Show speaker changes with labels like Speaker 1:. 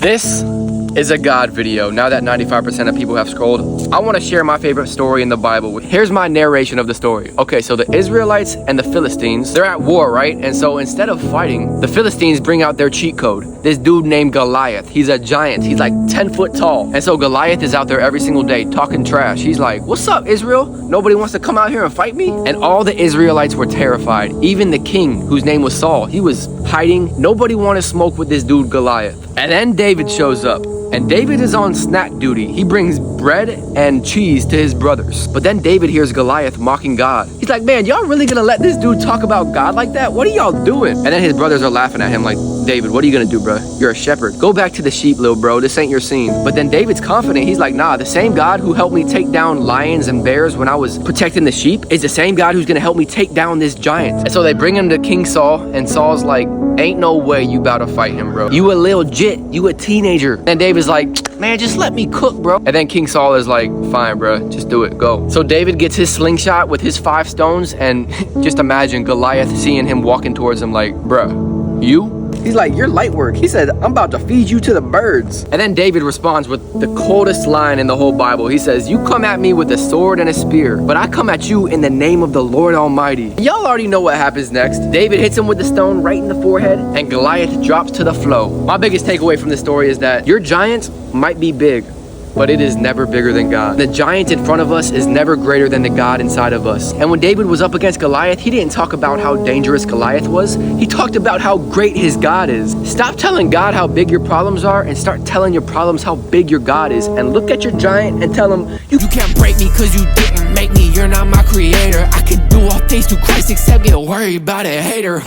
Speaker 1: This is a God video. Now that 95% of people have scrolled, I want to share my favorite story in the Bible. Here's my narration of the story. Okay, so the Israelites and the Philistines, they're at war, right? And so instead of fighting, the Philistines bring out their cheat code. This dude named Goliath, he's a giant. He's like 10 foot tall. And so Goliath is out there every single day talking trash. He's like, "What's up, Israel? Nobody wants to come out here and fight me?" And all the Israelites were terrified. Even the king, whose name was Saul, he was hiding. Nobody wanted to smoke with this dude Goliath. And then David shows up. And David is on snack duty. He brings bread and cheese to his brothers. But then David hears Goliath mocking God. He's like, "Man, y'all really gonna let this dude talk about God like that? What are y'all doing?" And then his brothers are laughing at him like, "David, what are you gonna do, bro? You're a shepherd. Go back to the sheep, little bro. This ain't your scene." But then David's confident. He's like, "Nah, the same God who helped me take down lions and bears when I was protecting the sheep is the same God who's gonna help me take down this giant." And so they bring him to King Saul, and Saul's like, "Ain't no way you about to fight him, bro. You a little jit. You a teenager." And David's like, "Man, just let me cook, bro." And then King Saul is like, "Fine, bro. Just do it. Go." So David gets his slingshot with his 5 stones, and just imagine Goliath seeing him walking towards him like, "Bruh, you?" He's like, "You're light work." He said, "I'm about to feed you to the birds." And then David responds with the coldest line in the whole Bible. He says, "You come at me with a sword and a spear, but I come at you in the name of the Lord Almighty." Y'all already know what happens next. David hits him with the stone right in the forehead, and Goliath drops to the floor. My biggest takeaway from this story is that your giant might be big, but it is never bigger than God. The giant in front of us is never greater than the God inside of us. And when David was up against Goliath, he didn't talk about how dangerous Goliath was. He talked about how great his God is. Stop telling God how big your problems are and start telling your problems how big your God is. And look at your giant and tell him,
Speaker 2: You can't break me cause you didn't make me. You're not my creator. I can do all things through Christ except get worried about a hater.